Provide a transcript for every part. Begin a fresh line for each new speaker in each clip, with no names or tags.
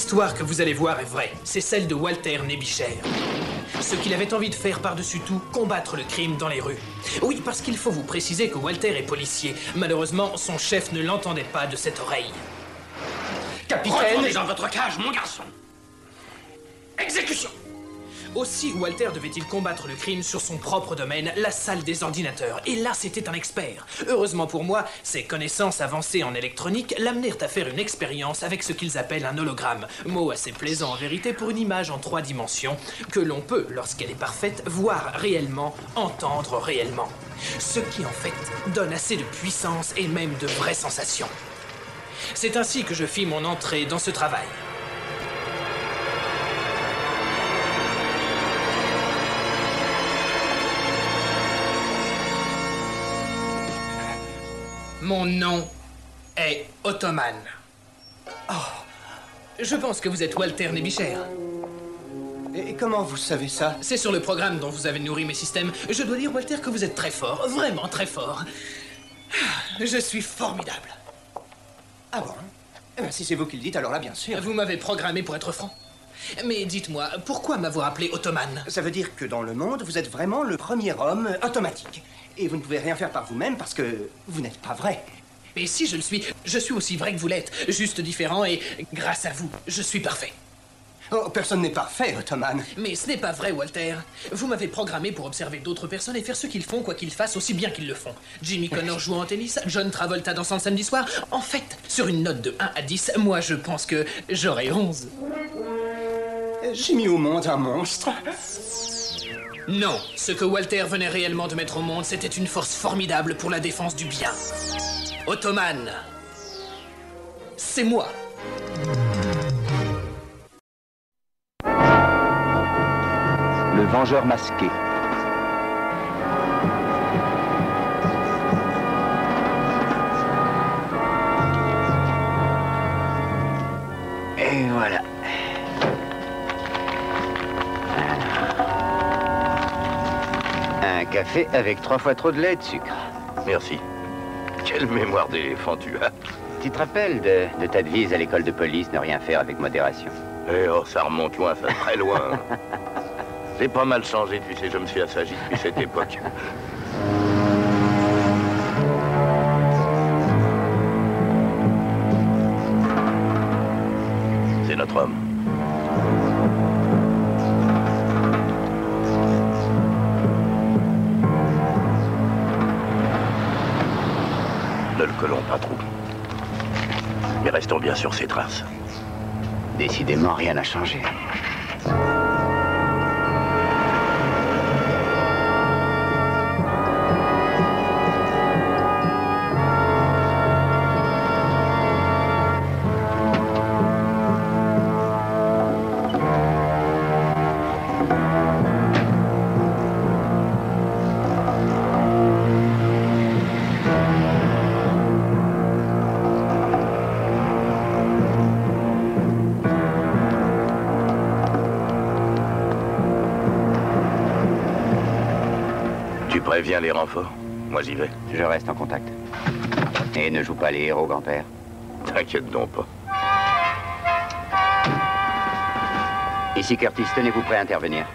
L'histoire que vous allez voir est vraie. C'est celle de Walter Nébichère. Ce qu'il avait envie de faire par-dessus tout, combattre le crime dans les rues. Oui, parce qu'il faut vous préciser que Walter est policier. Malheureusement, son chef ne l'entendait pas de cette oreille. Capitaine...
Retournez dans votre cage, mon garçon. Exécution.
Aussi, Walter devait-il combattre le crime sur son propre domaine, la salle des ordinateurs. Et là, c'était un expert. Heureusement pour moi, ses connaissances avancées en électronique l'amenèrent à faire une expérience avec ce qu'ils appellent un hologramme. Mot assez plaisant en vérité pour une image en 3 dimensions que l'on peut, lorsqu'elle est parfaite, voir réellement, entendre réellement. Ce qui, en fait, donne assez de puissance et même de vraies sensations. C'est ainsi que je fis mon entrée dans ce travail. Mon nom est Ottoman. Oh, je pense que vous êtes Walter Nébichère.
Et comment vous savez ça?
C'est sur le programme dont vous avez nourri mes systèmes. Je dois dire, Walter, que vous êtes très fort, vraiment très fort. Je suis formidable.
Ah bon? Eh bien, si c'est vous qui le dites, alors là, bien sûr.
Vous m'avez programmé pour être franc. Mais dites-moi, pourquoi m'avoir appelé Ottoman?
Ça veut dire que dans le monde, vous êtes vraiment le premier homme automatique. Et vous ne pouvez rien faire par vous-même parce que vous n'êtes pas vrai.
Mais si je le suis, je suis aussi vrai que vous l'êtes. Juste différent et grâce à vous, je suis parfait.
Oh, personne n'est parfait, Ottoman.
Mais ce n'est pas vrai, Walter. Vous m'avez programmé pour observer d'autres personnes et faire ce qu'ils font, quoi qu'ils fassent, aussi bien qu'ils le font. Jimmy Connor jouant en tennis, John Travolta dansant le samedi soir. En fait, sur une note de 1 à 10, moi je pense que j'aurai 11.
J'ai mis au monde un monstre.
Non, ce que Walter venait réellement de mettre au monde, c'était une force formidable pour la défense du bien. Ottoman, c'est moi.
Le vengeur masqué.
Et voilà. Un café avec 3 fois trop de lait et de sucre.
Merci. Quelle mémoire d'éléphant tu as.
Tu te rappelles de ta devise à l'école de police, ne rien faire avec modération?
Eh oh, ça remonte loin, ça, très loin. J'ai pas mal changé, tu sais, je me suis assagi depuis cette époque. C'est notre homme. Ne le collons pas trop. Mais restons bien sur ses traces.
Décidément, rien n'a changé.
Préviens les renforts. Moi, j'y vais.
Je reste en contact. Et ne joue pas les héros, grand-père.
T'inquiète donc pas.
Ici Curtis, tenez-vous prêt à intervenir.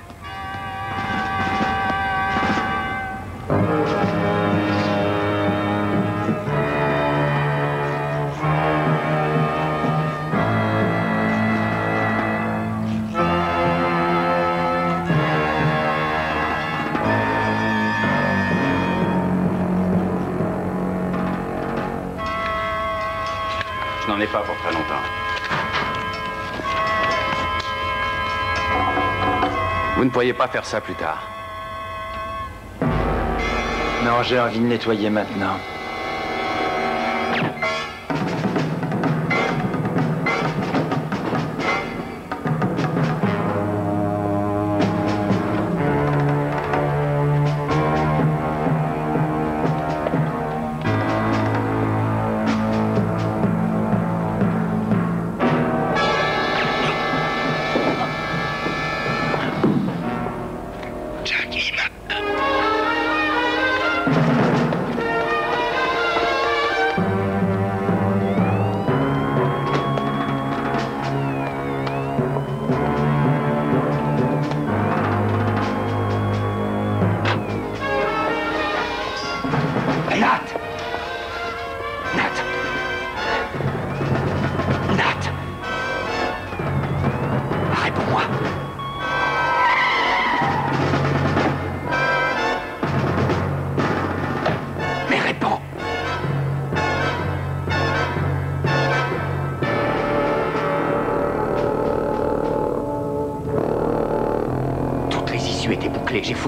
Je n'en ai pas pour très longtemps. Vous ne pourriez pas faire ça plus tard.
Non, j'ai envie de nettoyer maintenant.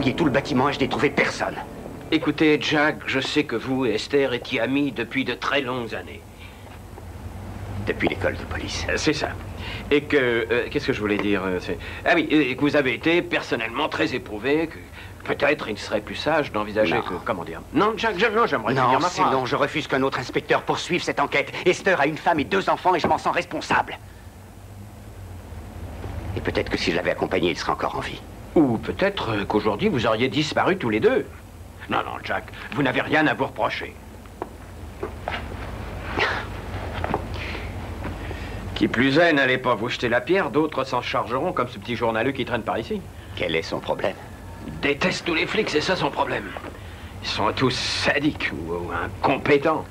fouillé tout le bâtiment et je n'ai trouvé personne.
Écoutez, Jack, je sais que vous et Esther étiez amis depuis de très longues années.
Depuis l'école de police.
C'est ça. Et que... qu'est-ce que je voulais dire Ah oui, et que vous avez été personnellement très éprouvé, que peut-être il serait plus sage d'envisager que... Comment dire? Non, Jack, non, j'aimerais finir ma phrase.
Non, je refuse qu'un autre inspecteur poursuive cette enquête. Esther a une femme et 2 enfants et je m'en sens responsable. Et peut-être que si je l'avais accompagné, il serait encore en vie.
Ou peut-être qu'aujourd'hui, vous auriez disparu tous les deux. Non, non, Jack, vous n'avez rien à vous reprocher. Qui plus est, n'allez pas vous jeter la pierre, d'autres s'en chargeront, comme ce petit journaleux qui traîne par ici.
Quel est son problème?
Il déteste tous les flics, c'est ça son problème. Ils sont tous sadiques ou incompétents,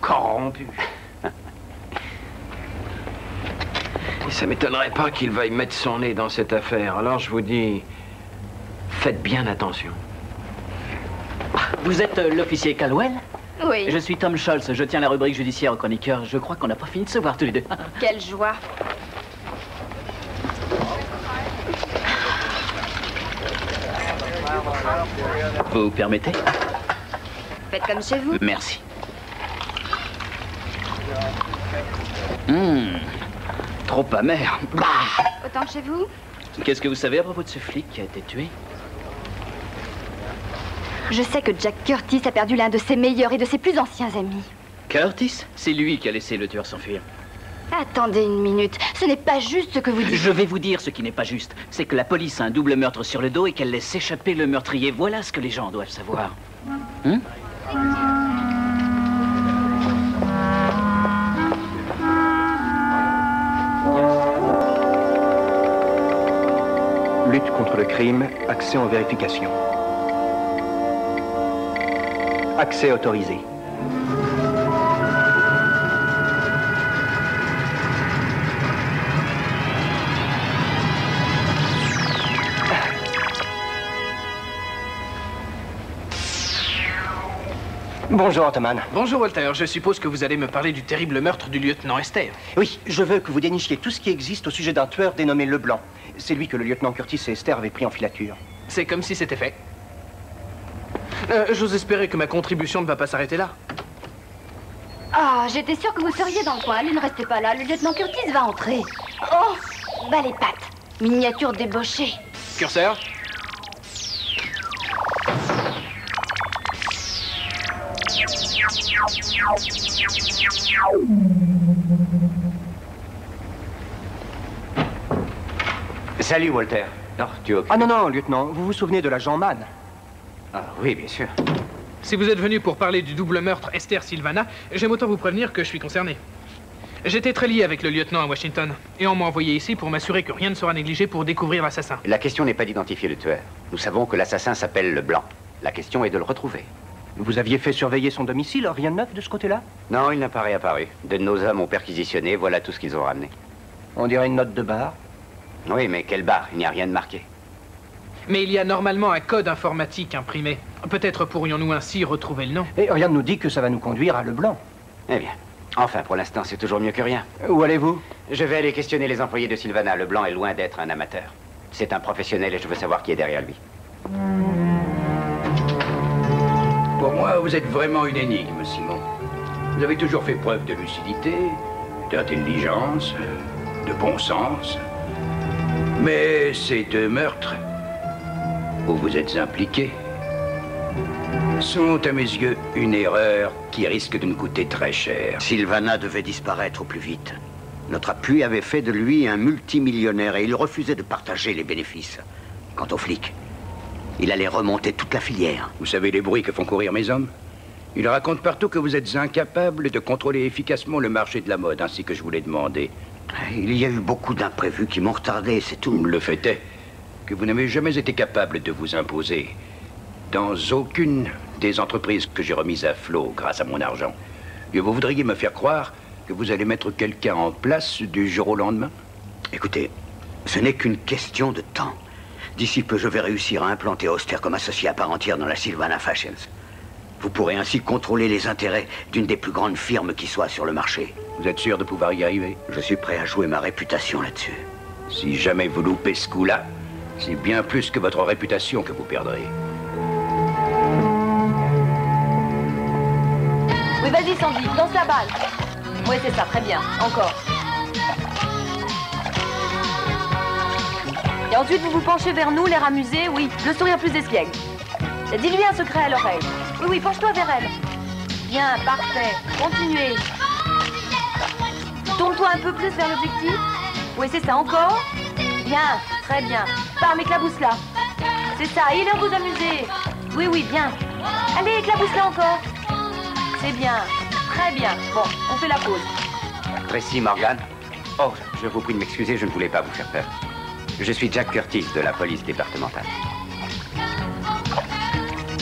corrompus. Et ça m'étonnerait pas qu'il veuille mettre son nez dans cette affaire. Alors je vous dis, faites bien attention.
Vous êtes l'officier Caldwell?
Oui.
Je suis Tom Scholz, je tiens la rubrique judiciaire au chroniqueur. Je crois qu'on n'a pas fini de se voir tous les deux.
Quelle joie.
Vous permettez?
Faites comme chez vous.
Merci. Trop amer. Bah.
Autant que chez vous.
Qu'est-ce que vous savez à propos de ce flic qui a été tué?
Je sais que Jack Curtis a perdu l'un de ses meilleurs et de ses plus anciens amis.
Curtis? C'est lui qui a laissé le tueur s'enfuir.
Attendez une minute, ce n'est pas juste ce que vous dites.
Je vais vous dire ce qui n'est pas juste. C'est que la police a un double meurtre sur le dos et qu'elle laisse échapper le meurtrier. Voilà ce que les gens doivent savoir.
Lutte contre le crime, accès en vérification. Accès autorisé. Bonjour, Ottoman.
Bonjour, Walter. Je suppose que vous allez me parler du terrible meurtre du lieutenant Esther.
Oui, je veux que vous dénichiez tout ce qui existe au sujet d'un tueur dénommé Leblanc. C'est lui que le lieutenant Curtis et Esther avaient pris en filature.
C'est comme si c'était fait. J'ose espérer que ma contribution ne va pas s'arrêter là.
Ah, j'étais sûre que vous seriez dans le coin. Allez, ne restez pas là. Le lieutenant Curtis va entrer. Oh, bas les pattes. Miniature débauchée.
Curseur.
Salut, Walter. Non, tu es occupé.
Ah non, lieutenant, vous vous souvenez de l'agent Mann?
Ah oui, bien sûr.
Si vous êtes venu pour parler du double meurtre Esther-Sylvana, j'aime autant vous prévenir que je suis concerné. J'étais très lié avec le lieutenant à Washington, et on m'a envoyé ici pour m'assurer que rien ne sera négligé pour découvrir l'assassin.
La question n'est pas d'identifier le tueur. Nous savons que l'assassin s'appelle Leblanc. La question est de le retrouver.
Vous aviez fait surveiller son domicile, rien de neuf de ce côté-là?
Non, il n'a pas réapparu. De nos hommes ont perquisitionné, voilà tout ce qu'ils ont ramené.
On dirait une note de bar.
Oui, mais quelle barre? Il n'y a rien de marqué.
Mais il y a normalement un code informatique imprimé. Peut-être pourrions-nous ainsi retrouver le nom.
Et rien ne nous dit que ça va nous conduire à Leblanc.
Eh bien, enfin, pour l'instant, c'est toujours mieux que rien.
Où allez-vous?
Je vais aller questionner les employés de Sylvana. Leblanc est loin d'être un amateur. C'est un professionnel et je veux savoir qui est derrière lui.
Pour moi, vous êtes vraiment une énigme, Simon. Vous avez toujours fait preuve de lucidité, d'intelligence, de bon sens. Mais ces 2 meurtres où vous êtes impliqués sont, à mes yeux, une erreur qui risque de nous coûter très cher.
Sylvana devait disparaître au plus vite. Notre appui avait fait de lui un multimillionnaire et il refusait de partager les bénéfices. Quant aux flics, il allait remonter toute la filière.
Vous savez les bruits que font courir mes hommes? Ils racontent partout que vous êtes incapables de contrôler efficacement le marché de la mode, ainsi que je vous l'ai demandé.
Il y a eu beaucoup d'imprévus qui m'ont retardé, c'est tout.
Le fait est que vous n'avez jamais été capable de vous imposer dans aucune des entreprises que j'ai remises à flot grâce à mon argent. Et vous voudriez me faire croire que vous allez mettre quelqu'un en place du jour au lendemain?
Écoutez, ce n'est qu'une question de temps. D'ici peu, je vais réussir à implanter Oster comme associé à part entière dans la Sylvana Fashions. Vous pourrez ainsi contrôler les intérêts d'une des plus grandes firmes qui soit sur le marché.
Vous êtes sûr de pouvoir y arriver?
Je suis prêt à jouer ma réputation là-dessus.
Si jamais vous loupez ce coup-là, C'est bien plus que votre réputation que vous perdrez.
Oui, vas-y, Sandy, lance la balle. Oui, c'est ça, très bien. Encore. Et ensuite, vous vous penchez vers nous, l'air amusé, oui, le sourire plus espiègle. Et dis-lui un secret à l'oreille. Oui, oui, penche-toi vers elle. Bien, parfait. Continuez. Tourne-toi un peu plus vers l'objectif. Oui, c'est ça, encore. Bien, très bien. Pars, éclabousse-la. C'est ça, et l'air vous amuser. Oui, oui, bien. Allez, éclabousse-la encore. C'est bien, très bien. Bon, on fait la pause.
Tracy Morgan. Oh, je vous prie de m'excuser, je ne voulais pas vous faire peur. Je suis Jack Curtis de la police départementale.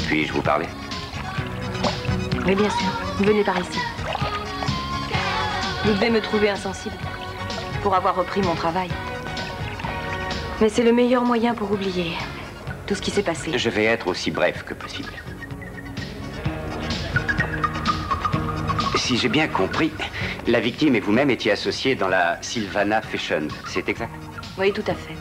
Puis-je vous parler?
Oui, bien sûr. Venez par ici. Vous devez me trouver insensible pour avoir repris mon travail. Mais c'est le meilleur moyen pour oublier tout ce qui s'est passé.
Je vais être aussi bref que possible. Si j'ai bien compris, la victime et vous-même étiez associés dans la Sylvana Fashion, c'est exact?
Oui, tout à fait.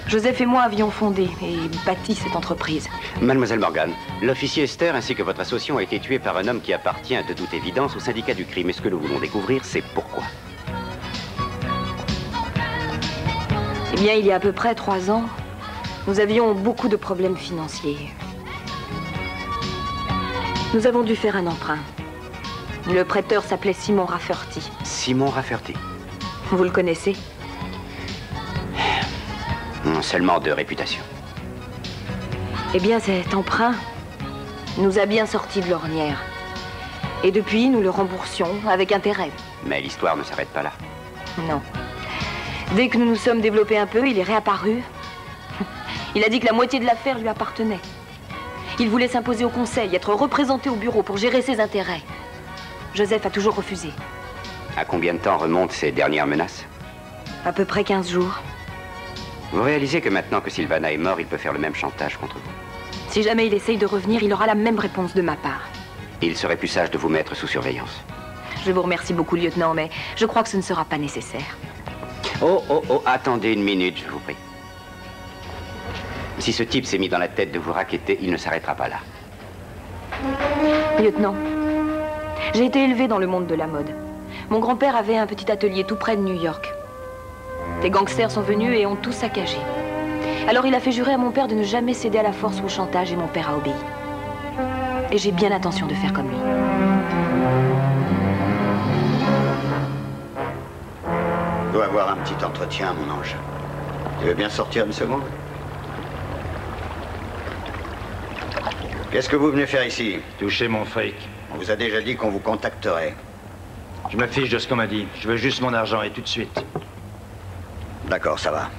Joseph et moi avions fondé et bâti cette entreprise.
Mademoiselle Morgan, l'officier Esther ainsi que votre association a été tué par un homme qui appartient de toute évidence au syndicat du crime. Et ce que nous voulons découvrir, c'est pourquoi.
Eh bien, il y a à peu près 3 ans, nous avions beaucoup de problèmes financiers. Nous avons dû faire un emprunt. Le prêteur s'appelait Simon Rafferty.
Simon Rafferty?
Vous le connaissez?
Seulement de réputation.
Eh bien, cet emprunt nous a bien sortis de l'ornière. Et depuis, nous le remboursions avec intérêt.
Mais l'histoire ne s'arrête pas là.
Non. Dès que nous nous sommes développés un peu, il est réapparu. Il a dit que la moitié de l'affaire lui appartenait. Il voulait s'imposer au conseil, être représenté au bureau pour gérer ses intérêts. Joseph a toujours refusé.
À combien de temps remontent ces dernières menaces?
À peu près 15 jours.
Vous réalisez que maintenant que Sylvana est mort, il peut faire le même chantage contre vous?
Si jamais il essaye de revenir, il aura la même réponse de ma part.
Il serait plus sage de vous mettre sous surveillance.
Je vous remercie beaucoup, lieutenant, mais je crois que ce ne sera pas nécessaire.
Oh, attendez une minute, je vous prie. Si ce type s'est mis dans la tête de vous racketter, il ne s'arrêtera pas là.
Lieutenant, j'ai été élevée dans le monde de la mode. Mon grand-père avait un petit atelier tout près de New York. Des gangsters sont venus et ont tout saccagé. Alors il a fait jurer à mon père de ne jamais céder à la force ou au chantage et mon père a obéi. Et j'ai bien l'intention de faire comme lui.
Je dois avoir un petit entretien, mon ange. Tu veux bien sortir une seconde? Qu'est-ce que vous venez faire ici?
Toucher mon fric.
On vous a déjà dit qu'on vous contacterait.
Je me fiche de ce qu'on m'a dit. Je veux juste mon argent et tout de suite.
D'accord, ça va.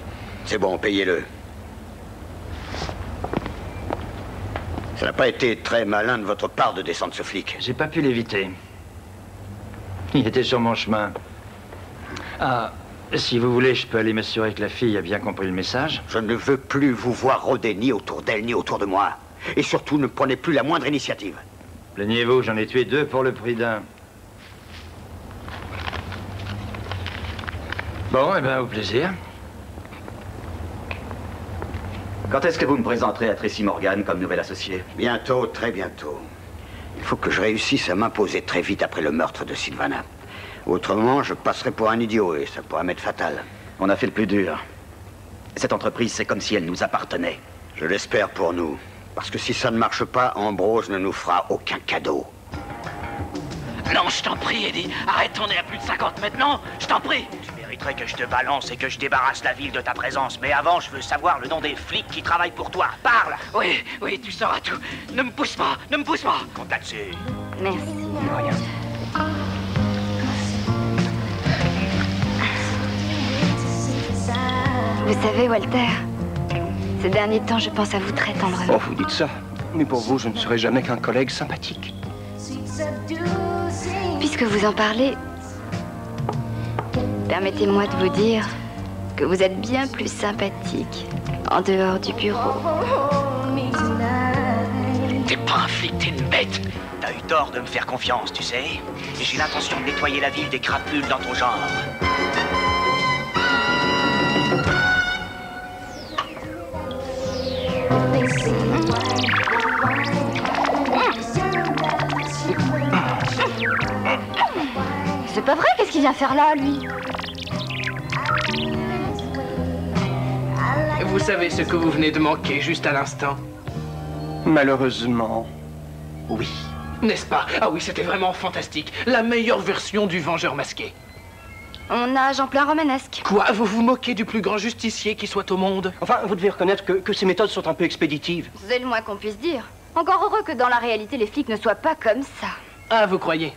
C'est bon, payez-le. Ça n'a pas été très malin de votre part de descendre ce flic.
J'ai pas pu l'éviter. Il était sur mon chemin. Ah, si vous voulez, je peux aller m'assurer que la fille a bien compris le message.
Je ne veux plus vous voir rôder ni autour d'elle, ni autour de moi. Et surtout, ne prenez plus la moindre initiative.
Plaignez-vous, j'en ai tué 2 pour le prix d'un. Bon, eh ben, au plaisir.
Quand est-ce que vous me présenterez à Tracy Morgan comme nouvel associé?
Bientôt, très bientôt. Il faut que je réussisse à m'imposer très vite après le meurtre de Sylvana. Autrement, je passerai pour un idiot et ça pourrait m'être fatal.
On a fait le plus dur. Cette entreprise, c'est comme si elle nous appartenait.
Je l'espère pour nous. Parce que si ça ne marche pas, Ambrose ne nous fera aucun cadeau.
Non, je t'en prie, Eddie. Arrête, on est à plus de 50 maintenant. Je t'en prie.
Tu mériterais que je te balance et que je débarrasse la ville de ta présence. Mais avant, je veux savoir le nom des flics qui travaillent pour toi. Parle!
Oui, tu sauras tout. Ne me pousse pas, ne me pousse pas.
Compte là-dessus.
Merci.
Rien.
Vous savez, Walter, ces derniers temps, je pense à vous très tendrement.
Oh, vous dites ça. Mais pour vous, je ne serai jamais qu'un collègue sympathique.
Puisque vous en parlez, permettez-moi de vous dire que vous êtes bien plus sympathique en dehors du bureau.
T'es pas un flic, t'es une bête. T'as eu tort de me faire confiance, tu sais. Et j'ai l'intention de nettoyer la ville des crapules dans ton genre.
C'est pas vrai, qu'est-ce qu'il vient faire là, lui?
Vous savez ce que vous venez de manquer juste à l'instant?
Malheureusement, oui.
N'est-ce pas? Ah oui, c'était vraiment fantastique. La meilleure version du Vengeur masqué.
On nage en plein romanesque.
Quoi? Vous vous moquez du plus grand justicier qui soit au monde?
Enfin, vous devez reconnaître que ces méthodes sont un peu expéditives.
C'est le moins qu'on puisse dire. Encore heureux que dans la réalité, les flics ne soient pas comme ça.
Ah, vous croyez?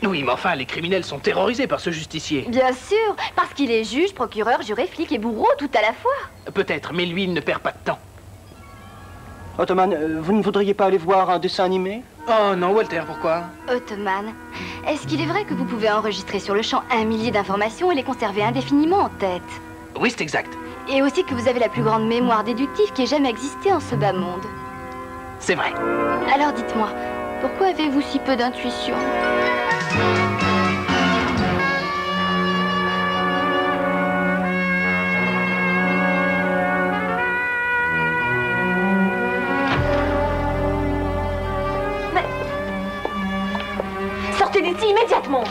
Oui, mais enfin, les criminels sont terrorisés par ce justicier.
Bien sûr, parce qu'il est juge, procureur, juré, flic et bourreau tout à la fois.
Peut-être, mais lui, il ne perd pas de temps.
Ottoman, vous ne voudriez pas aller voir un dessin animé?
Oh non, Walter, pourquoi?
Ottoman, est-ce qu'il est vrai que vous pouvez enregistrer sur le champ 1 millier d'informations et les conserver indéfiniment en tête?
Oui, c'est exact.
Et aussi que vous avez la plus grande mémoire déductive qui ait jamais existé en ce bas monde.
C'est vrai.
Alors dites-moi, pourquoi avez-vous si peu d'intuition?
Sortez d'ici immédiatement!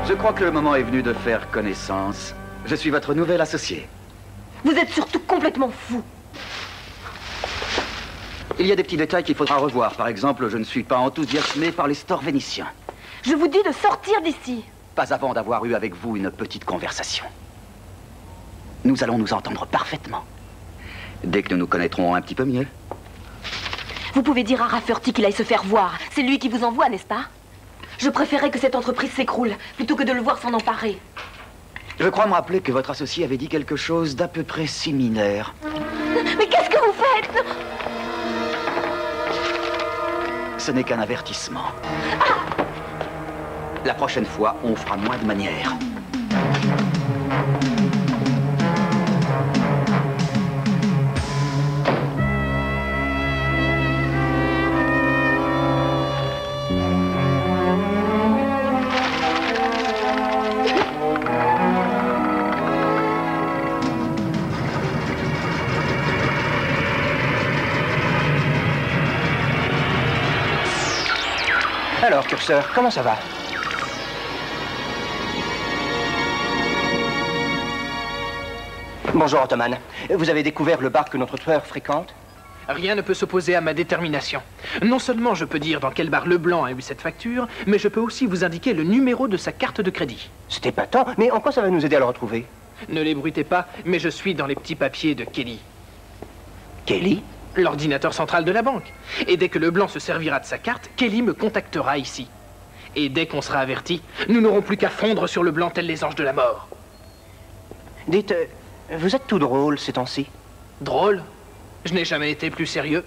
Je crois que le moment est venu de faire connaissance. Je suis votre nouvel associé.
Vous êtes surtout complètement fou.
Il y a des petits détails qu'il faudra revoir. Par exemple, je ne suis pas enthousiasmé par les stores vénitiens.
Je vous dis de sortir d'ici.
Pas avant d'avoir eu avec vous une petite conversation. Nous allons nous entendre parfaitement. Dès que nous nous connaîtrons un petit peu mieux.
Vous pouvez dire à Rafferty qu'il aille se faire voir. C'est lui qui vous envoie, n'est-ce pas? Je préférais que cette entreprise s'écroule, plutôt que de le voir s'en emparer.
Je crois me rappeler que votre associé avait dit quelque chose d'à peu près similaire.
Mais qu'est-ce que vous faites?
Ce n'est qu'un avertissement. La prochaine fois, on fera moins de manières.
Alors, curseur, comment ça va? Bonjour, Ottoman. Vous avez découvert le bar que notre tueur fréquente?
Rien ne peut s'opposer à ma détermination. Non seulement je peux dire dans quel bar Leblanc a eu cette facture, mais je peux aussi vous indiquer le numéro de sa carte de crédit.
C'est épatant, mais en quoi ça va nous aider à le retrouver?
Ne l'ébruitez pas, mais je suis dans les petits papiers de Kelly.
Kelly?
L'ordinateur central de la banque. Et dès que Leblanc se servira de sa carte, Kelly me contactera ici. Et dès qu'on sera averti, nous n'aurons plus qu'à fondre sur Leblanc tels les anges de la mort.
Dites, vous êtes tout drôle ces temps-ci.
Drôle? Je n'ai jamais été plus sérieux.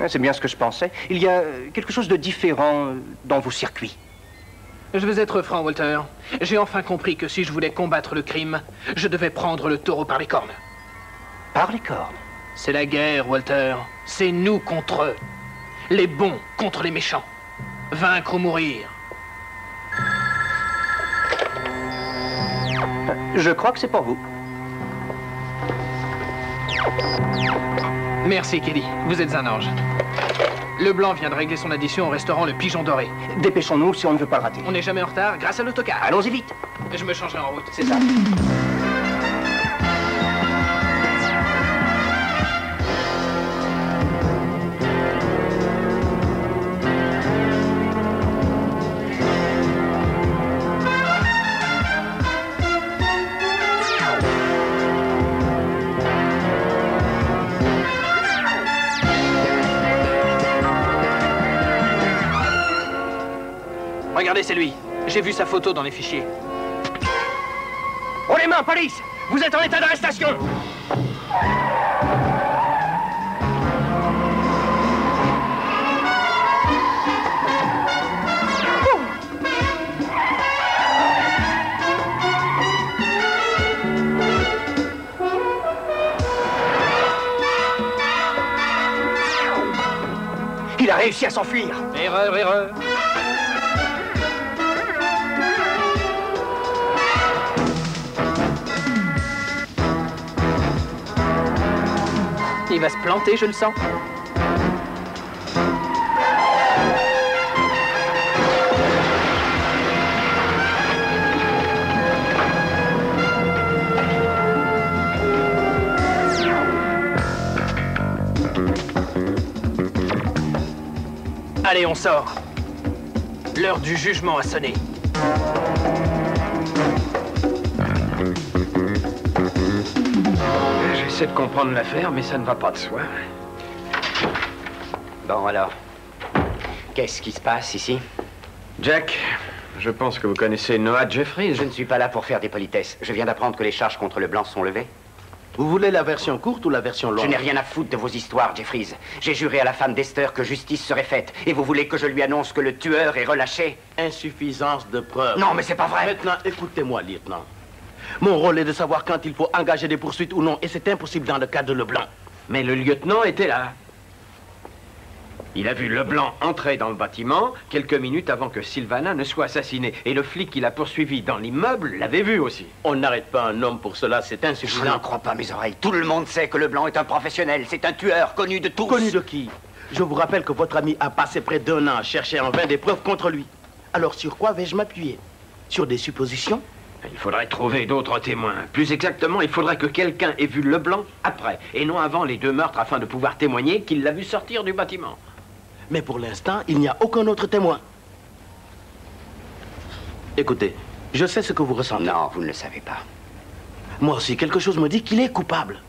C'est bien ce que je pensais. Il y a quelque chose de différent dans vos circuits.
Je vais être franc, Walter. J'ai enfin compris que si je voulais combattre le crime, je devais prendre le taureau par les cornes.
Par les cornes?
C'est la guerre, Walter. C'est nous contre eux. Les bons contre les méchants. Vaincre ou mourir.
Je crois que c'est pour vous.
Merci, Kelly. Vous êtes un ange. Leblanc vient de régler son addition au restaurant Le Pigeon Doré.
Dépêchons-nous si on ne veut pas le rater.
On n'est jamais en retard grâce à l'autocar.
Allons-y vite.
Je me changerai en route, c'est ça. Regardez, c'est lui. J'ai vu sa photo dans les fichiers.
Oh les mains, police! Vous êtes en état d'arrestation! Il a réussi à s'enfuir.
Erreur, erreur.
il va se planter, je le sens.
Allez, on sort. L'heure du jugement a sonné.
J'essaie de comprendre l'affaire, mais ça ne va pas de soi.
Bon, alors, qu'est-ce qui se passe ici?
Jack, je pense que vous connaissez Noah Jeffries.
Je ne suis pas là pour faire des politesses. Je viens d'apprendre que les charges contre le blanc sont levées.
Vous voulez la version courte ou la version longue?
Je n'ai rien à foutre de vos histoires, Jeffries. J'ai juré à la femme d'Esther que justice serait faite. Et vous voulez que je lui annonce que le tueur est relâché?
Insuffisance de preuves.
Non, mais c'est pas vrai.
Maintenant, écoutez-moi, lieutenant. Mon rôle est de savoir quand il faut engager des poursuites ou non, et c'est impossible dans le cas de Leblanc.
Mais le lieutenant était là. Il a vu Leblanc entrer dans le bâtiment quelques minutes avant que Sylvana ne soit assassinée. Et le flic qui l'a poursuivi dans l'immeuble l'avait vu aussi.
On n'arrête pas un homme pour cela, c'est insuffisant.
Je n'en crois pas mes oreilles. Tout le monde sait que Leblanc est un professionnel. C'est un tueur connu de tous.
Connu de qui? Je vous rappelle que votre ami a passé près d'1 an à chercher en vain des preuves contre lui. Alors sur quoi vais-je m'appuyer? Sur des suppositions?
Il faudrait trouver d'autres témoins. Plus exactement, il faudrait que quelqu'un ait vu Leblanc après, et non avant les 2 meurtres, afin de pouvoir témoigner qu'il l'a vu sortir du bâtiment.
Mais pour l'instant, il n'y a aucun autre témoin. Écoutez, je sais ce que vous ressentez.
Non, vous ne le savez pas.
Moi aussi, quelque chose me dit qu'il est coupable.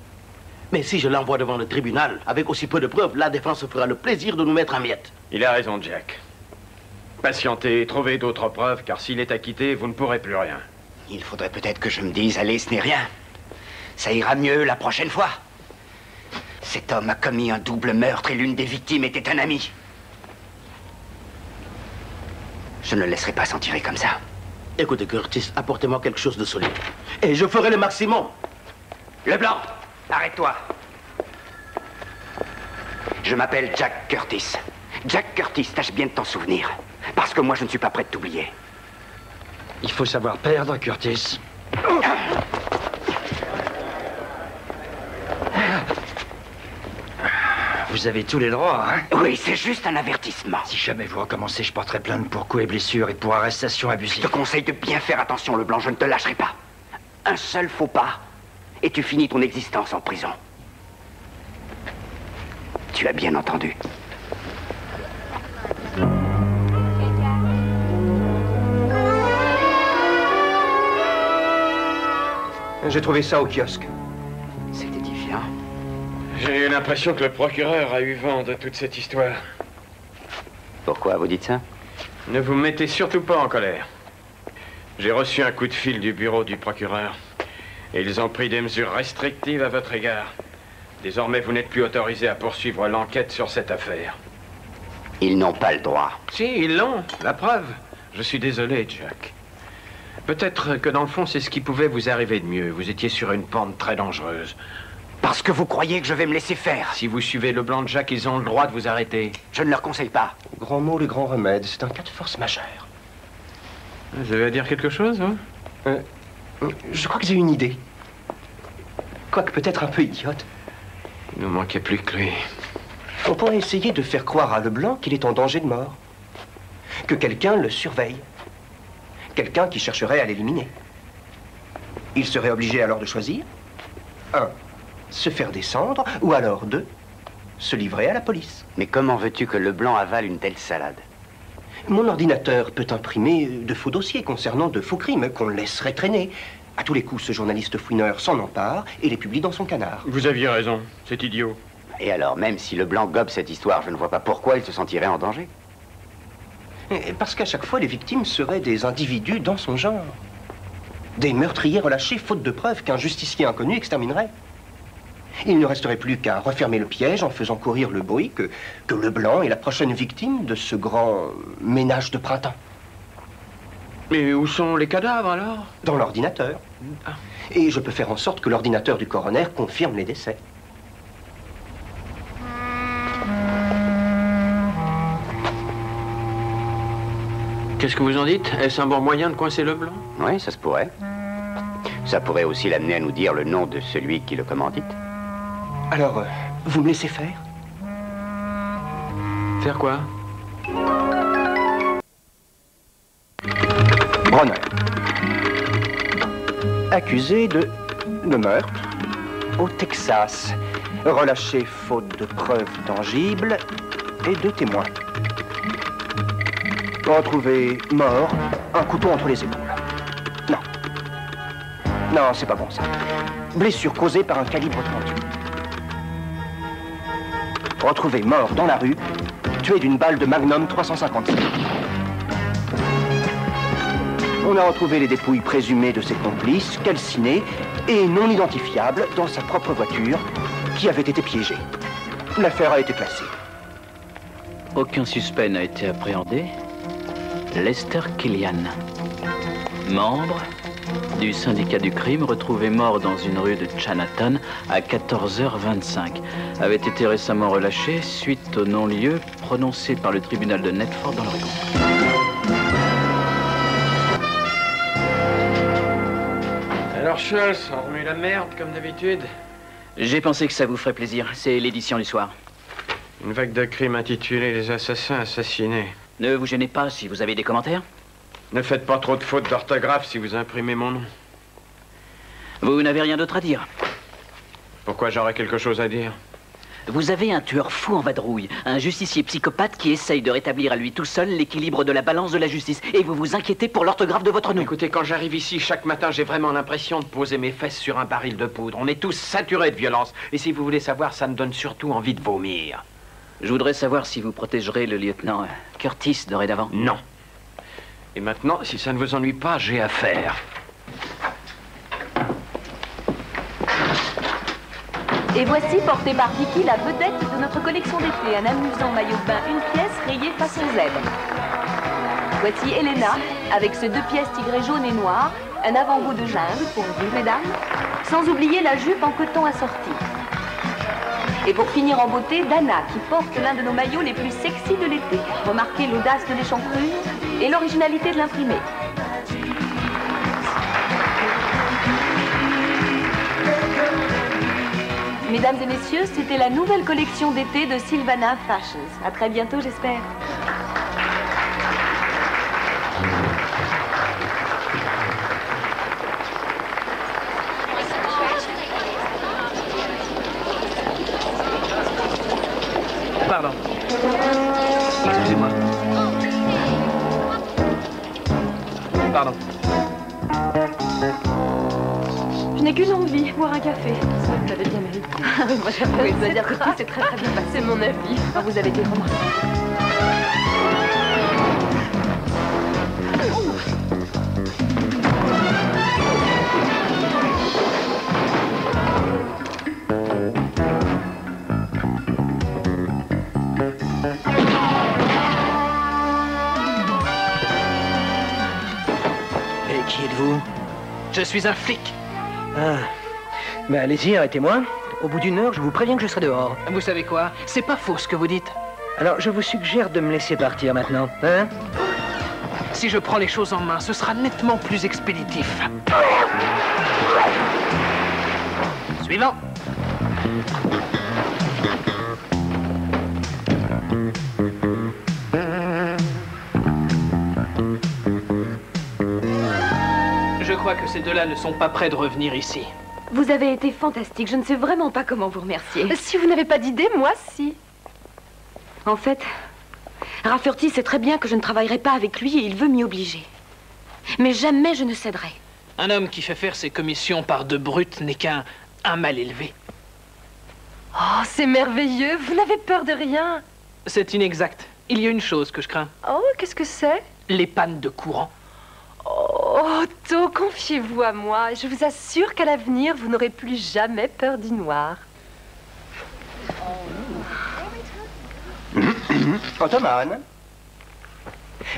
Mais si je l'envoie devant le tribunal, avec aussi peu de preuves, la défense se fera le plaisir de nous mettre en miettes.
Il a raison, Jack. Patientez, trouvez d'autres preuves, car s'il est acquitté, vous ne pourrez plus rien.
Il faudrait peut-être que je me dise, allez, ce n'est rien. Ça ira mieux la prochaine fois. Cet homme a commis un double meurtre et l'une des victimes était un ami. Je ne le laisserai pas s'en tirer comme ça.
Écoutez, Curtis, apportez-moi quelque chose de solide. Et je ferai le maximum.
Leblanc, arrête-toi. Je m'appelle Jack Curtis. Jack Curtis, tâche bien de t'en souvenir. Parce que moi, je ne suis pas prêt de t'oublier.
Il faut savoir perdre, Curtis. Vous avez tous les droits, hein?
Oui, c'est juste un avertissement.
Si jamais vous recommencez, je porterai plainte pour coups et blessures et pour arrestation abusive.
Je te conseille de bien faire attention, Leblanc, je ne te lâcherai pas. Un seul faux pas, et tu finis ton existence en prison. Tu as bien entendu.
J'ai trouvé ça au kiosque.
C'est édifiant.
J'ai eu l'impression que le procureur a eu vent de toute cette histoire.
Pourquoi vous dites ça?
Ne vous mettez surtout pas en colère. J'ai reçu un coup de fil du bureau du procureur. Et ils ont pris des mesures restrictives à votre égard. Désormais, vous n'êtes plus autorisé à poursuivre l'enquête sur cette affaire.
Ils n'ont pas le droit.
Si, ils l'ont. La preuve. Je suis désolé, Jack. Peut-être que dans le fond, c'est ce qui pouvait vous arriver de mieux. Vous étiez sur une pente très dangereuse.
Parce que vous croyez que je vais me laisser faire.
Si vous suivez Leblanc de Jack, ils ont le droit de vous arrêter.
Je ne leur conseille pas.
Grand mot, le grand remède. C'est un cas de force majeure.
Vous avez à dire quelque chose, hein?
Je crois que j'ai une idée. Quoique peut-être un peu idiote.
Il nous manquait plus que lui.
On pourrait essayer de faire croire à Leblanc qu'il est en danger de mort. Que quelqu'un le surveille. Quelqu'un qui chercherait à l'éliminer. Il serait obligé alors de choisir. 1. Se faire descendre, ou alors 2. Se livrer à la police.
Mais comment veux-tu que Leblanc avale une telle salade?
Mon ordinateur peut imprimer de faux dossiers concernant de faux crimes qu'on laisserait traîner. À tous les coups, ce journaliste fouineur s'en empare et les publie dans son canard.
Vous aviez raison, c'est idiot.
Et alors, même si Leblanc gobe cette histoire, je ne vois pas pourquoi il se sentirait en danger.
Parce qu'à chaque fois, les victimes seraient des individus dans son genre. Des meurtriers relâchés faute de preuves qu'un justicier inconnu exterminerait. Il ne resterait plus qu'à refermer le piège en faisant courir le bruit que Leblanc est la prochaine victime de ce grand ménage de printemps.
Mais où sont les cadavres alors?
Dans l'ordinateur.
Ah.
Et je peux faire en sorte que l'ordinateur du coroner confirme les décès.
Qu'est-ce que vous en dites? Est-ce un bon moyen de coincer Leblanc?
Oui, ça se pourrait. Ça pourrait aussi l'amener à nous dire le nom de celui qui le commandite.
Alors, Vous me laissez faire?
Faire quoi?
Bronner. Accusé de meurtre au Texas. Relâché faute de preuves tangibles et de témoins. Retrouvé mort, un couteau entre les épaules. Non. Non, c'est pas bon ça. Blessure causée par un calibre tendu. Retrouvé mort dans la rue, tué d'une balle de Magnum 357. On a retrouvé les dépouilles présumées de ses complices, calcinées et non identifiables dans sa propre voiture qui avait été piégée. L'affaire a été classée.
Aucun suspect n'a été appréhendé. Lester Killian, membre du syndicat du crime, retrouvé mort dans une rue de Chinatown à 14h25, avait été récemment relâché suite au non-lieu prononcé par le tribunal de Netford dans l'Oregon.
Alors, Schultz, on remet la merde, comme d'habitude?
J'ai pensé que ça vous ferait plaisir. C'est l'édition du soir.
Une vague de crimes intitulée Les assassins assassinés.
Ne vous gênez pas si vous avez des commentaires.
Ne faites pas trop de fautes d'orthographe si vous imprimez mon nom.
Vous n'avez rien d'autre à dire?
Pourquoi j'aurais quelque chose à dire?
Vous avez un tueur fou en vadrouille, un justicier psychopathe qui essaye de rétablir à lui tout seul l'équilibre de la balance de la justice. Et vous vous inquiétez pour l'orthographe de votre nom.
Écoutez, quand j'arrive ici, chaque matin, j'ai vraiment l'impression de poser mes fesses sur un baril de poudre. On est tous saturés de violence. Et si vous voulez savoir, ça me donne surtout envie de vomir.
Je voudrais savoir si vous protégerez le lieutenant Curtis dorénavant.
Non. Et maintenant, si ça ne vous ennuie pas, j'ai affaire.
Et voici, porté par Vicky, la vedette de notre collection d'été. Un amusant maillot de bain, une pièce, rayé façon zèbre. Voici Elena, avec ses 2 pièces tigrées jaunes et noires, un avant-goût de jungle pour vous, mesdames, sans oublier la jupe en coton assortie. Et pour finir en beauté, Dana, qui porte l'un de nos maillots les plus sexy de l'été. Remarquez l'audace de l'échancrure et l'originalité de l'imprimé. Mesdames et messieurs, c'était la nouvelle collection d'été de Sylvana Fashions. À très bientôt, j'espère.
Pardon. Excusez-moi. Pardon.
Je n'ai qu'une envie, boire un café. Ça, vous l'avez bien mérité. Moi, j'avoue, je dois dire que tout s'est très bien passé. C'est mon avis. Oh, vous avez été remarquable.
Et qui êtes-vous?
Je suis un flic.
Ah. Ben allez-y, arrêtez-moi. Au bout d'une heure, je vous préviens que je serai dehors.
Vous savez quoi? C'est pas faux ce que vous dites.
Alors, je vous suggère de me laisser partir maintenant, hein?
Si je prends les choses en main, ce sera nettement plus expéditif. Suivant. Je crois que ces deux-là ne sont pas prêts de revenir ici.
Vous avez été fantastique. Je ne sais vraiment pas comment vous remercier.
Si vous n'avez pas d'idée, moi, si.
En fait, Rafferty sait très bien que je ne travaillerai pas avec lui et il veut m'y obliger. Mais jamais je ne céderai.
Un homme qui fait faire ses commissions par de brutes n'est qu'un mal élevé.
Oh, c'est merveilleux. Vous n'avez peur de rien.
C'est inexact. Il y a une chose que je crains.
Oh, qu'est-ce que c'est?
Les pannes de courant.
Oh, Otto, confiez-vous à moi. Je vous assure qu'à l'avenir, vous n'aurez plus jamais peur du noir.
Ottoman,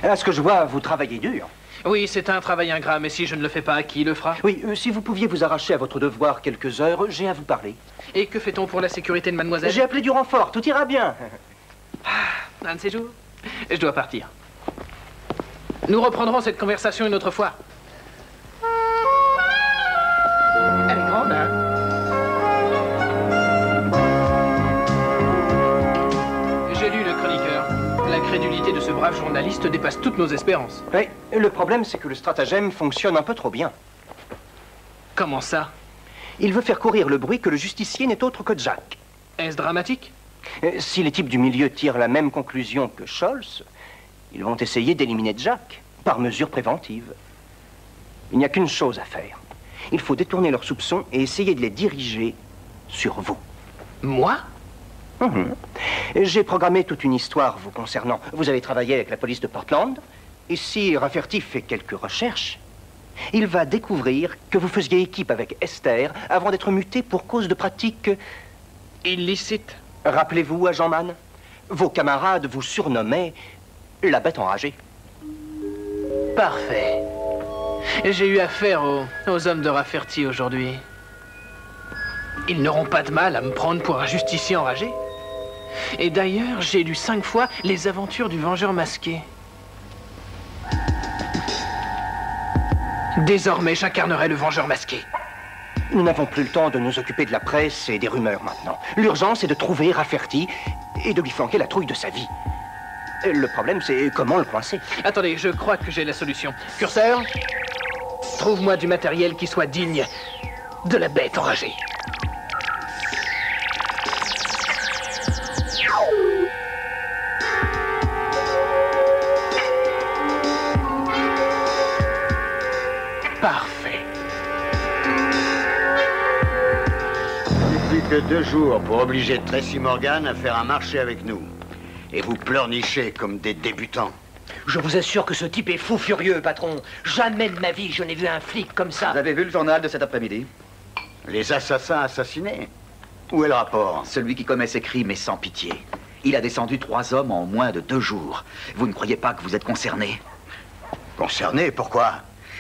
à ce que je vois, vous travaillez dur.
Oui, c'est un travail ingrat, mais si je ne le fais pas, qui le fera?
Oui, si vous pouviez vous arracher à votre devoir quelques heures, j'ai à vous parler.
Et que fait-on pour la sécurité de mademoiselle?
J'ai appelé du renfort, tout ira bien.
Un de ces jours, je dois partir. Nous reprendrons cette conversation une autre fois. Elle est grande, hein? L'incrédulité de ce brave journaliste dépasse toutes nos espérances.
Oui, le problème, c'est que le stratagème fonctionne un peu trop bien.
Comment ça?
Il veut faire courir le bruit que le justicier n'est autre que Jack.
Est-ce dramatique?
Si les types du milieu tirent la même conclusion que Scholz, ils vont essayer d'éliminer Jack, par mesure préventive. Il n'y a qu'une chose à faire. Il faut détourner leurs soupçons et essayer de les diriger sur vous.
Moi?
J'ai programmé toute une histoire vous concernant. Vous avez travaillé avec la police de Portland, et si Rafferty fait quelques recherches, il va découvrir que vous faisiez équipe avec Esther avant d'être muté pour cause de pratiques
illicites.
Rappelez-vous, agent Mann, vos camarades vous surnommaient la bête enragée.
Parfait. J'ai eu affaire aux hommes de Rafferty aujourd'hui. Ils n'auront pas de mal à me prendre pour un justicier enragé. Et d'ailleurs, j'ai lu 5 fois les aventures du Vengeur masqué. Désormais, j'incarnerai le Vengeur masqué.
Nous n'avons plus le temps de nous occuper de la presse et des rumeurs maintenant. L'urgence est de trouver Rafferty et de lui flanquer la trouille de sa vie. Le problème, c'est comment le coincer.
Attendez, je crois que j'ai la solution. Curseur, trouve-moi du matériel qui soit digne de la bête enragée. Parfait.
Plus que 2 jours pour obliger Tracy Morgan à faire un marché avec nous. Et vous pleurnichez comme des débutants.
Je vous assure que ce type est fou furieux, patron. Jamais de ma vie je n'ai vu un flic comme ça.
Vous avez vu le journal de cet après-midi?
Les assassins assassinés. Où est le rapport?
Celui qui commet ces crimes est sans pitié. Il a descendu 3 hommes en moins de 2 jours. Vous ne croyez pas que vous êtes concerné?
Concerné? Pourquoi?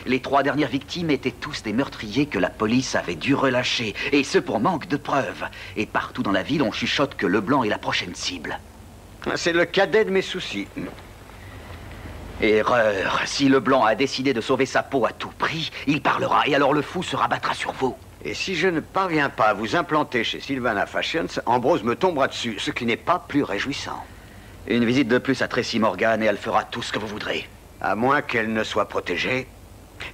Les 3 dernières victimes étaient tous des meurtriers que la police avait dû relâcher. Et ce pour manque de preuves. Et partout dans la ville, on chuchote que Leblanc est la prochaine cible.
C'est le cadet de mes soucis.
Erreur. Si Leblanc a décidé de sauver sa peau à tout prix, il parlera et alors le fou se rabattra sur vous.
Et si je ne parviens pas à vous implanter chez Sylvana Fashions, Ambrose me tombera dessus, ce qui n'est pas plus réjouissant.
Une visite de plus à Tracy Morgan et elle fera tout ce que vous voudrez.
À moins qu'elle ne soit protégée.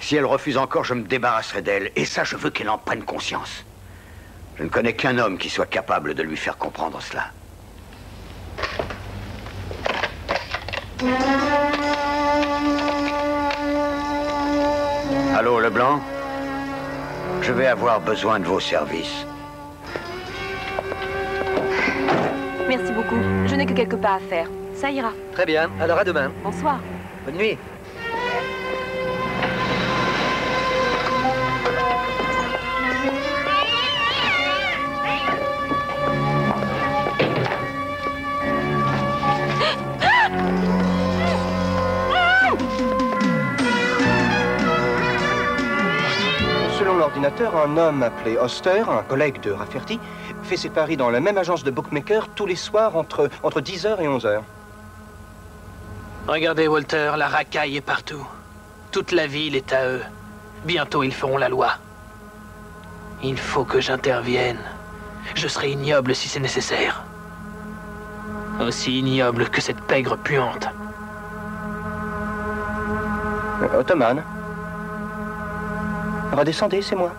Si elle refuse encore, je me débarrasserai d'elle. Et ça, je veux qu'elle en prenne conscience. Je ne connais qu'un homme qui soit capable de lui faire comprendre cela. Allô, Leblanc? Je vais avoir besoin de vos services.
Merci beaucoup. Je n'ai que quelques pas à faire. Ça ira.
Très bien. Alors à demain.
Bonsoir.
Bonne nuit.
Selon l'ordinateur, un homme appelé Oster, un collègue de Rafferty, fait ses paris dans la même agence de bookmaker tous les soirs entre 10h et 11h.
Regardez, Walter, la racaille est partout. Toute la ville est à eux. Bientôt, ils feront la loi. Il faut que j'intervienne. Je serai ignoble si c'est nécessaire. Aussi ignoble que cette pègre puante.
Ottoman. Redescendez, c'est moi.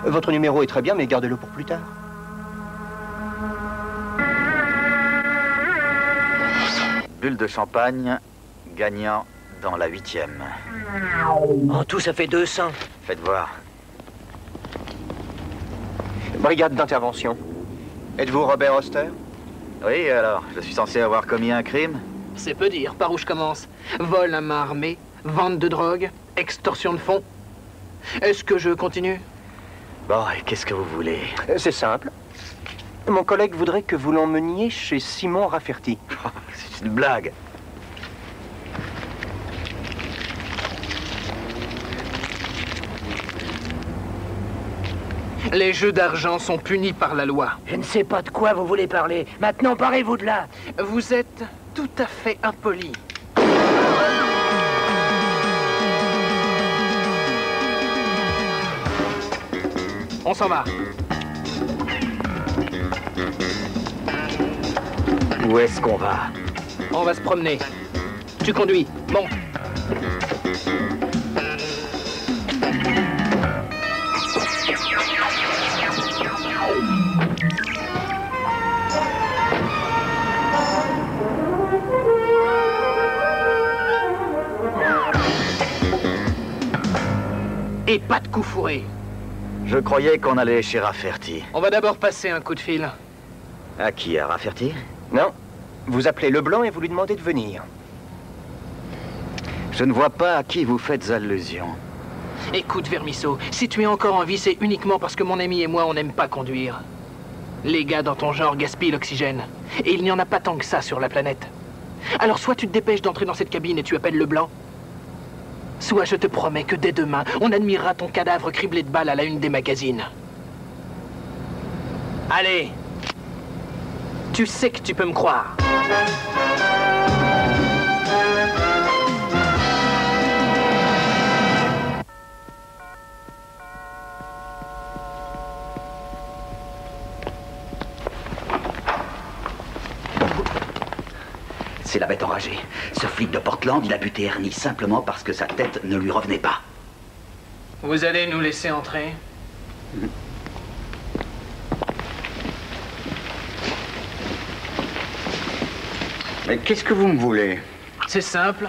Votre numéro est très bien, mais gardez-le pour plus tard.
Bulle de champagne, gagnant dans la 8e.
En tout, ça fait 200.
Faites voir.
Brigade d'intervention. Êtes-vous Robert Oster?
Oui, alors, je suis censé avoir commis un crime?
C'est peu dire. Par où je commence? Vol à main armée, vente de drogue, extorsion de fonds. Est-ce que je continue?
Bon, et qu'est-ce que vous voulez?
C'est simple. Mon collègue voudrait que vous l'emmeniez chez Simon Rafferty.
C'est une blague.
Les jeux d'argent sont punis par la loi.
Je ne sais pas de quoi vous voulez parler. Maintenant, parez-vous de là.
Vous êtes tout à fait impoli. On s'en va.
Où est-ce qu'on va?
On va se promener. Tu conduis. Monte. Et pas de coup fourré.
Je croyais qu'on allait chez Rafferty.
On va d'abord passer un coup de fil.
À qui? À Rafferty?
Non. Vous appelez Leblanc et vous lui demandez de venir.
Je ne vois pas à qui vous faites allusion.
Écoute, Vermisseau, si tu es encore en vie, c'est uniquement parce que mon ami et moi, on n'aime pas conduire. Les gars dans ton genre gaspillent l'oxygène. Et il n'y en a pas tant que ça sur la planète. Alors soit tu te dépêches d'entrer dans cette cabine et tu appelles Leblanc, soit je te promets que dès demain, on admirera ton cadavre criblé de balles à la une des magazines. Allez! Tu sais que tu peux me croire.
C'est la bête enragée. Ce flic de Portland, il a buté Ernie simplement parce que sa tête ne lui revenait pas.
Vous allez nous laisser entrer?
Mais qu'est-ce que vous me voulez?
C'est simple.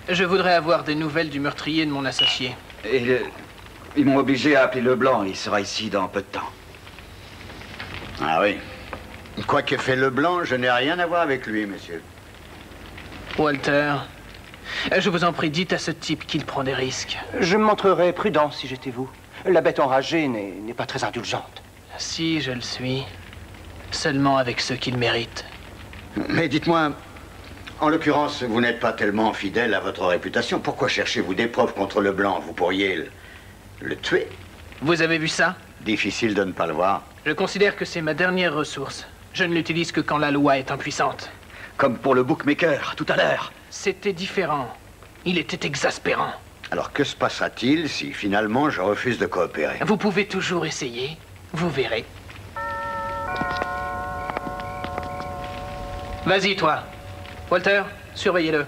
Je voudrais avoir des nouvelles du meurtrier de mon associé.
Ils m'ont obligé à appeler Leblanc. Il sera ici dans peu de temps.
Ah oui. Quoi qu'ait fait Leblanc, je n'ai rien à voir avec lui, monsieur.
Walter, je vous en prie, dites à ce type qu'il prend des risques.
Je me montrerais prudent si j'étais vous. La bête enragée n'est pas très indulgente.
Si, je le suis. Seulement avec ceux qui le méritent.
Mais dites-moi, en l'occurrence, vous n'êtes pas tellement fidèle à votre réputation. Pourquoi cherchez-vous des preuves contre Leblanc? Vous pourriez le tuer.
Vous avez vu ça?
Difficile de ne pas le voir.
Je considère que c'est ma dernière ressource. Je ne l'utilise que quand la loi est impuissante.
Comme pour le bookmaker, tout à l'heure.
C'était différent. Il était exaspérant.
Alors que se passera-t-il si finalement je refuse de coopérer?
Vous pouvez toujours essayer. Vous verrez. Vas-y, toi. Walter, surveillez-le.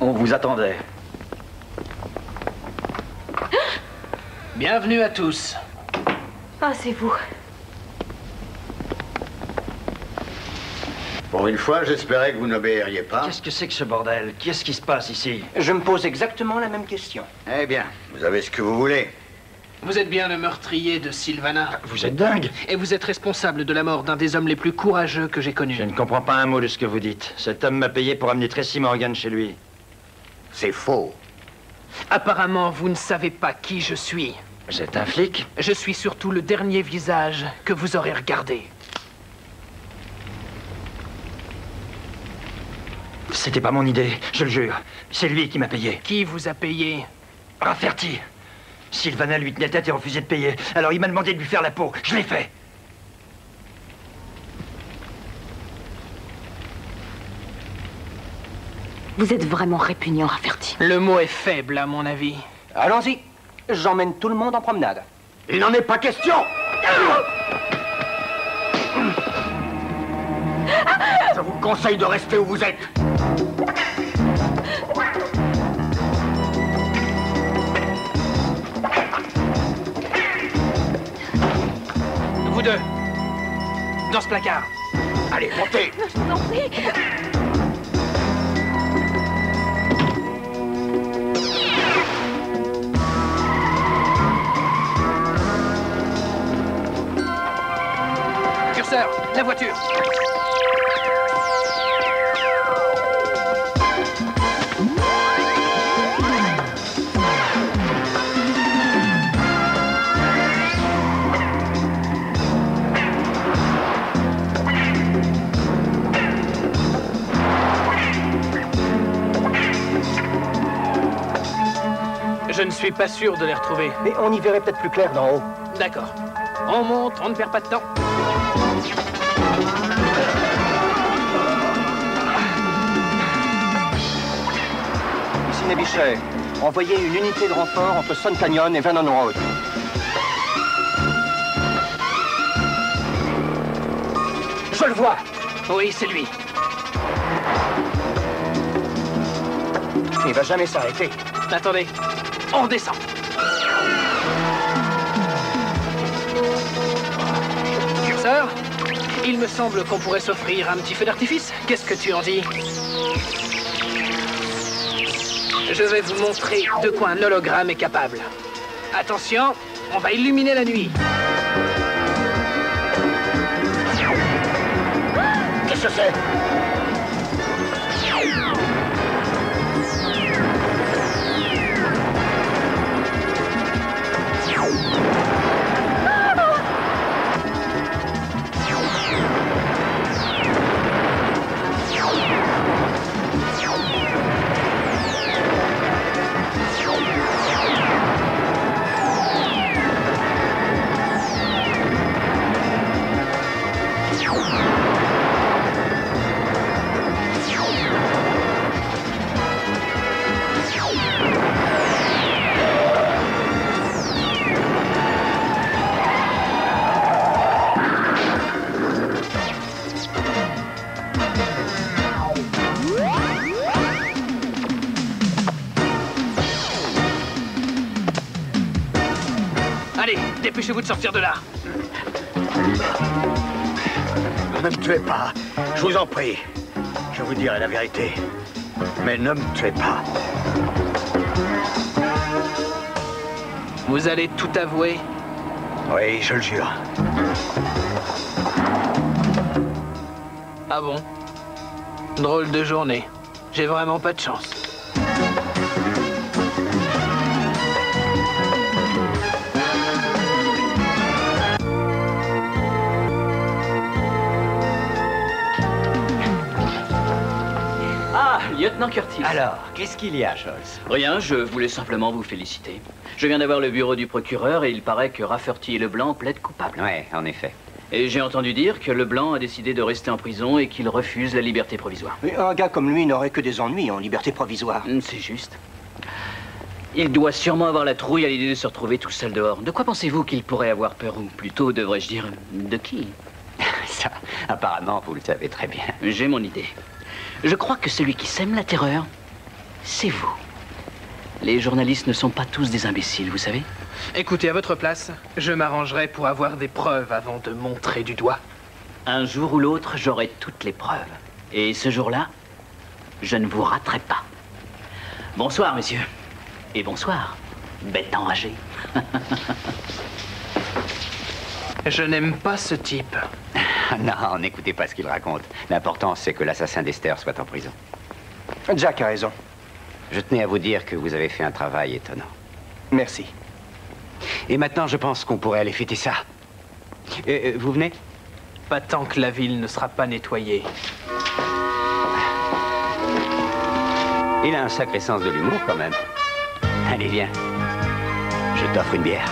On vous attendait.
Bienvenue à tous.
Ah, c'est vous.
Pour une fois, j'espérais que vous n'obéiriez pas.
Qu'est-ce que c'est que ce bordel? Qu'est-ce qui se passe ici?
Je me pose exactement la même question.
Eh bien, vous avez ce que vous voulez.
Vous êtes bien le meurtrier de Sylvana.
Vous êtes dingue.
Et vous êtes responsable de la mort d'un des hommes les plus courageux que j'ai connus.
Je ne comprends pas un mot de ce que vous dites. Cet homme m'a payé pour amener Tracy Morgan chez lui.
C'est faux.
Apparemment, vous ne savez pas qui je suis.
Vous êtes un flic?
Je suis surtout le dernier visage que vous aurez regardé.
C'était pas mon idée, je le jure. C'est lui qui m'a payé.
Qui vous a payé?
Rafferty. Sylvana lui tenait tête et refusait de payer. Alors il m'a demandé de lui faire la peau. Je l'ai fait.
Vous êtes vraiment répugnant, Rafferty.
Le mot est faible, à mon avis.
Allons-y. J'emmène tout le monde en promenade.
Il n'en est pas question! Je vous conseille de rester où vous êtes.
Vous deux, dans ce placard.
Allez, montez!
Je vous en prie.
Curseur, la voiture. Je ne suis pas sûr de les retrouver.
Mais on y verrait peut-être plus clair d'en haut.
D'accord. On monte, on ne perd pas de temps.
Ici Nebichet. Envoyez une unité de renfort entre Sun Canyon et Vernon Road. Je le vois.
Oui, c'est lui.
Il va jamais s'arrêter.
Attendez, on descend. Curseur, il me semble qu'on pourrait s'offrir un petit feu d'artifice. Qu'est-ce que tu en dis? Je vais vous montrer de quoi un hologramme est capable. Attention, on va illuminer la nuit.
Qu'est-ce que c'est?
Allez, dépêchez-vous de sortir de là.
Ne me tuez pas, je vous en prie. Je vous dirai la vérité. Mais ne me tuez pas.
Vous allez tout avouer?
Oui, je le jure.
Ah bon? Drôle de journée. J'ai vraiment pas de chance.
Lieutenant Curtis.
Alors, qu'est-ce qu'il y a, Scholz?
Rien, je voulais simplement vous féliciter. Je viens d'avoir le bureau du procureur et il paraît que Rafferty et Leblanc plaident coupables.
Ouais, en effet.
Et j'ai entendu dire que Leblanc a décidé de rester en prison et qu'il refuse la liberté provisoire.
Mais un gars comme lui n'aurait que des ennuis en liberté provisoire.
C'est juste. Il doit sûrement avoir la trouille à l'idée de se retrouver tout seul dehors. De quoi pensez-vous qu'il pourrait avoir peur, ou plutôt, devrais-je dire, de qui?
Ça, apparemment, vous le savez très bien.
J'ai mon idée. Je crois que celui qui sème la terreur, c'est vous. Les journalistes ne sont pas tous des imbéciles, vous savez.
Écoutez, à votre place, je m'arrangerai pour avoir des preuves avant de montrer du doigt.
Un jour ou l'autre, j'aurai toutes les preuves. Et ce jour-là, je ne vous raterai pas. Bonsoir, messieurs. Et bonsoir, bête enragée.
Je n'aime pas ce type.
Non, n'écoutez pas ce qu'il raconte. L'important, c'est que l'assassin d'Esther soit en prison.
Jack a raison.
Je tenais à vous dire que vous avez fait un travail étonnant.
Merci.
Et maintenant, je pense qu'on pourrait aller fêter ça. Vous venez?
Pas tant que la ville ne sera pas nettoyée.
Il a un sacré sens de l'humour, quand même. Allez, viens. Je t'offre une bière.